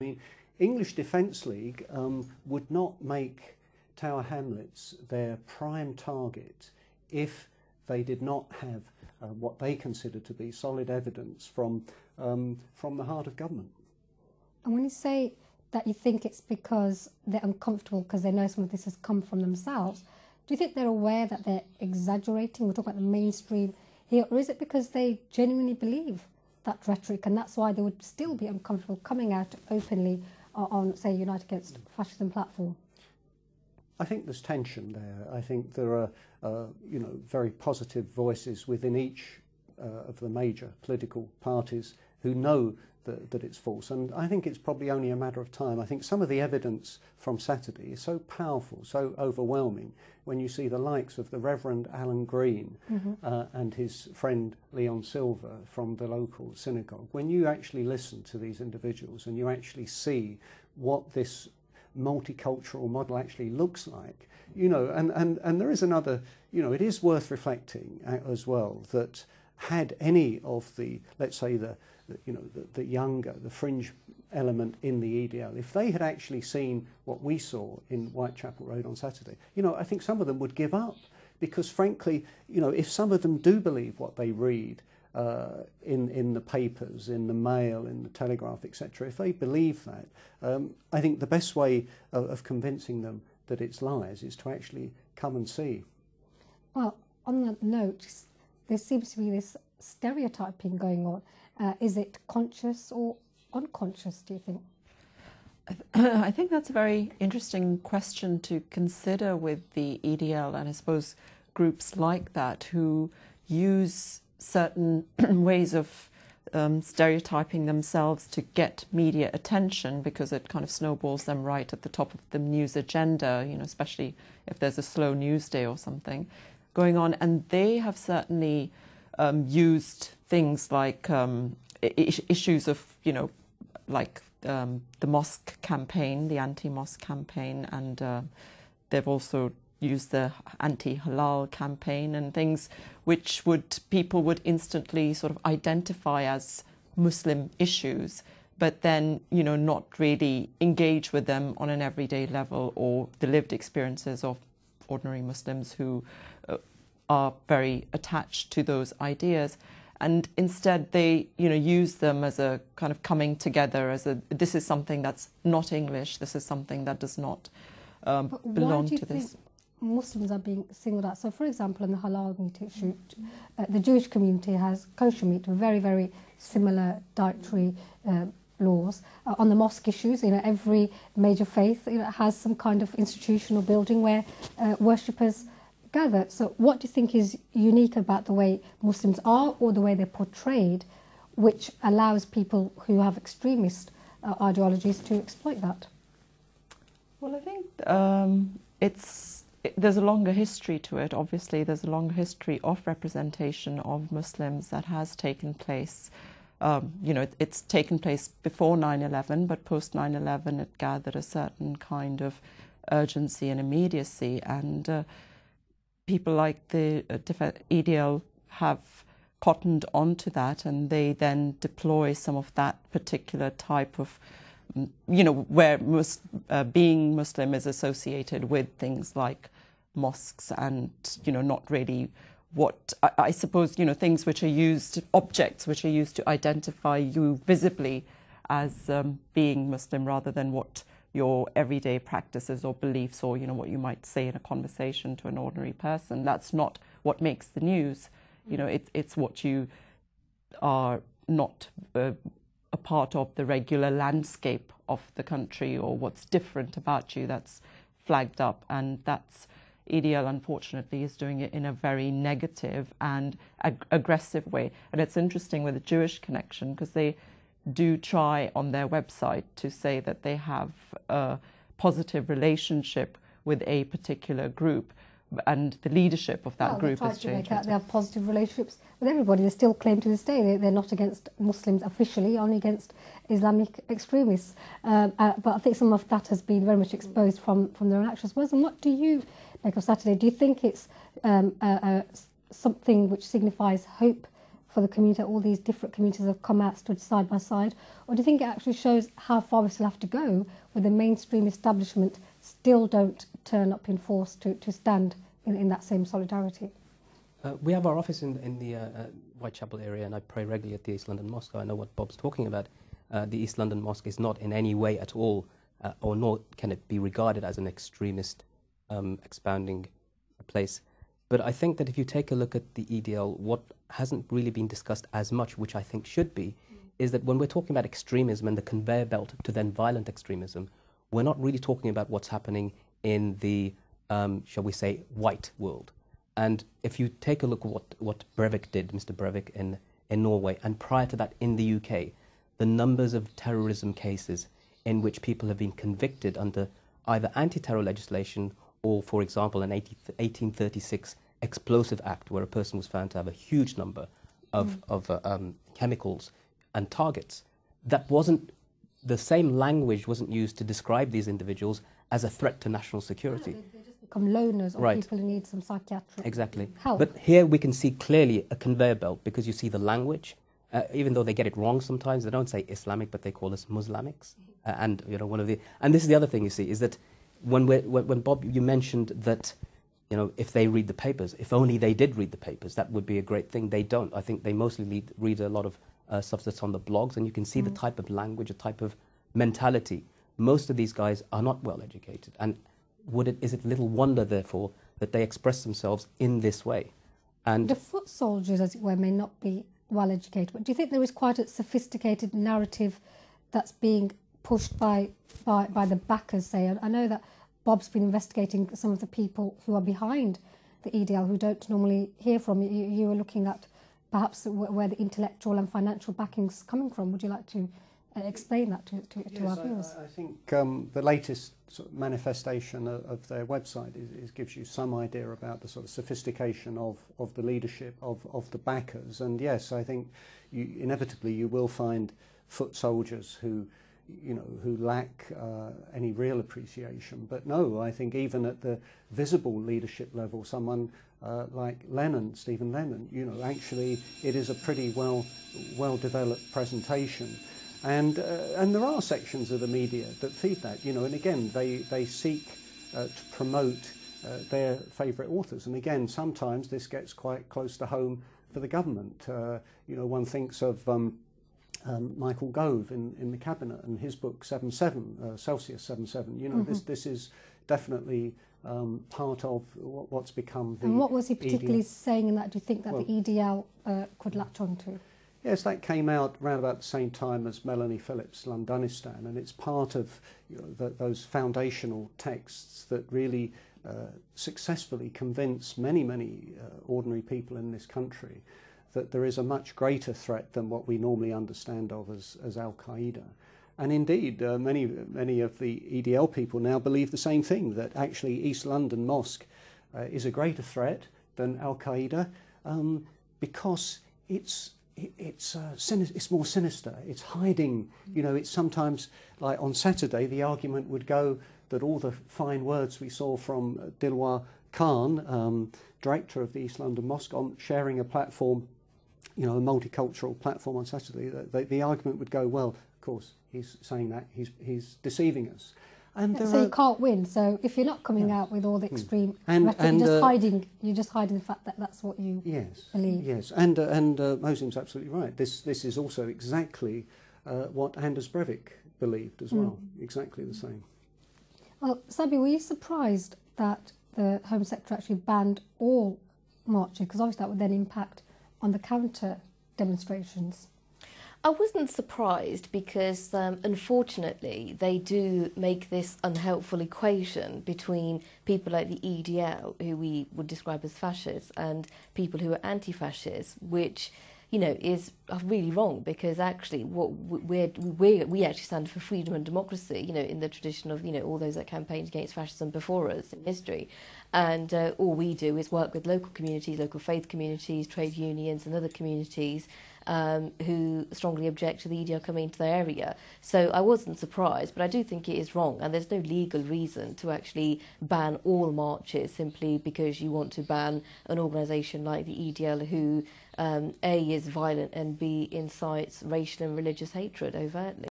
I mean, English Defence League would not make Tower Hamlets their prime target if they did not have what they consider to be solid evidence from the heart of government. And when you say that you think it's because they're uncomfortable because they know some of this has come from themselves, do you think they're aware that they're exaggerating? We're talking about the mainstream here, or is it because they genuinely believe that rhetoric and that's why they would still be uncomfortable coming out openly on, say, Unite Against Fascism platform? I think there's tension there. I think there are, you know, very positive voices within each of the major political parties who know that it's false. And I think it's probably only a matter of time. I think some of the evidence from Saturday is so powerful, so overwhelming, when you see the likes of the Reverend Alan Green and his friend Leon Silver from the local synagogue. When you actually listen to these individuals and you actually see what this multicultural model actually looks like, you know, and there is another, you know, it is worth reflecting as well that had any of the, let's say, the younger, the fringe element in the EDL, if they had actually seen what we saw in Whitechapel Road on Saturday, you know, I think some of them would give up because, frankly, you know, if some of them do believe what they read in the papers, in the Mail, in the Telegraph, etc., if they believe that, I think the best way of convincing them that it's lies is to actually come and see. Well, on that note, there seems to be this stereotyping going on. Is it conscious or unconscious, do you think? I think that's a very interesting question to consider with the EDL and I suppose groups like that who use certain ways of stereotyping themselves to get media attention because it kind of snowballs them right at the top of the news agenda, you know, especially if there's a slow news day or something going on. And they have certainly used things like issues of, you know, like the mosque campaign, the anti-mosque campaign, and they've also used the anti-halal campaign and things which people would instantly sort of identify as Muslim issues, but then, you know, not really engage with them on an everyday level or the lived experiences of ordinary Muslims who are very attached to those ideas. And instead they, you know, use them as a kind of coming together as a, this is something that's not English, this is something that does not belong to this. Muslims are being singled out. So, for example, in the halal meat issue, the Jewish community has kosher meat, very, very similar dietary laws. On the mosque issues, you know, every major faith, you know, has some kind of institutional building where worshippers gather. So, what do you think is unique about the way Muslims are, or the way they're portrayed, which allows people who have extremist ideologies to exploit that? Well, I think there's a longer history to it. Obviously, there's a longer history of representation of Muslims that has taken place. You know, it's taken place before 9/11, but post 9/11 it gathered a certain kind of urgency and immediacy. And people like the EDL have cottoned onto that, and they then deploy some of that particular type of, you know, where being Muslim is associated with things like mosques and, you know, not really what, I suppose, you know, things which are used, objects which are used to identify you visibly as being Muslim rather than what your everyday practices or beliefs or, you know, what you might say in a conversation to an ordinary person. That's not what makes the news. You know, it's what you are not a part of the regular landscape of the country or what's different about you that's flagged up. And that's, EDL unfortunately is doing it in a very negative and aggressive way. And it's interesting with the Jewish connection because they do try on their website to say that they have a positive relationship with a particular group, and the leadership of that group has changed. They have positive relationships with everybody. They still claim to this day they're not against Muslims officially, only against Islamic extremists. But I think some of that has been very much exposed from their own actions. Moazzam, what do you make of Saturday? Do you think it's something which signifies hope for the community, all these different communities have come out, stood side by side? Or do you think it actually shows how far we still have to go where the mainstream establishment still don't turn up in force to stand in that same solidarity? We have our office in the Whitechapel area, and I pray regularly at the East London Mosque. I know what Bob's talking about. The East London Mosque is not in any way at all, or nor can it be regarded as an extremist expounding place. But I think that if you take a look at the EDL, what hasn't really been discussed as much, which I think should be, is that when we're talking about extremism and the conveyor belt to then violent extremism, we're not really talking about what's happening in the, shall we say, white world. And if you take a look at what Breivik did, Mr. Breivik in Norway, and prior to that in the UK, the numbers of terrorism cases in which people have been convicted under either anti-terror legislation or, for example, an 1836 Explosive Act, where a person was found to have a huge number of chemicals and targets. That wasn't, the same language wasn't used to describe these individuals as a threat to national security. Yeah, they just become loners or Right. people who need some psychiatric Exactly. help. But here we can see clearly a conveyor belt, because you see the language. Even though they get it wrong sometimes, they don't say Islamic, but they call us Muslimics. And you know, and this is the other thing you see, is that when Bob, you mentioned that, you know, if they read the papers, if only they did read the papers, that would be a great thing. They don't. I think they mostly read a lot of stuff that's on the blogs, and you can see the type of language, a type of mentality. Most of these guys are not well educated, and is it little wonder, therefore, that they express themselves in this way? And the foot soldiers, as it were, may not be well educated, but do you think there is quite a sophisticated narrative that's being pushed by the backers, say? I know that Bob's been investigating some of the people who are behind the EDL who don't normally hear from. You were looking at perhaps where the intellectual and financial backing's coming from. Would you like to explain that to our viewers? I think the latest sort of manifestation of their website gives you some idea about the sort of sophistication of the leadership of the backers. And yes, I think inevitably you will find foot soldiers who lack any real appreciation. But no, I think even at the visible leadership level, someone like Stephen Lennon, actually it is a pretty well developed presentation. And there are sections of the media that feed that, and again, they seek to promote their favourite authors. And again, sometimes this gets quite close to home for the government. One thinks of Michael Gove in the cabinet and his book 7/7, Celsius 7/7. This is definitely part of what's become the. And what was he particularly EDL. saying in that? Do you think that the EDL could latch onto? Yes, that came out around about the same time as Melanie Phillips' Londonistan, and it's part of those foundational texts that really successfully convince many ordinary people in this country that there is a much greater threat than what we normally understand of as Al-Qaeda. And indeed, many of the EDL people now believe the same thing, that actually East London Mosque is a greater threat than Al-Qaeda because it's more sinister. It's hiding. It's sometimes, like on Saturday, the argument would go that all the fine words we saw from Dilwar Khan, director of the East London Mosque, on sharing a platform, a multicultural platform on Saturday, the argument would go, well, of course, he's saying that, he's deceiving us. And So you can't win. So if you're not coming out with all the extreme rhetoric, you're just hiding the fact that that's what you believe. Yes, and Moazzam's absolutely right. This is also exactly what Anders Breivik believed as well. Exactly the same. Well, Sabby, were you surprised that the Home Secretary actually banned all marches? Because obviously that would then impact on the counter demonstrations. I wasn't surprised because, unfortunately, they do make this unhelpful equation between people like the EDL, who we would describe as fascists, and people who are anti-fascists, which, is really wrong, because actually what we actually stand for freedom and democracy, in the tradition of, all those that campaigned against fascism before us in history. And all we do is work with local communities, local faith communities, trade unions and other communities, who strongly object to the EDL coming into their area. So I wasn't surprised, but I do think it is wrong, and there's no legal reason to actually ban all marches simply because you want to ban an organisation like the EDL who A, is violent, and B, incites racial and religious hatred overtly.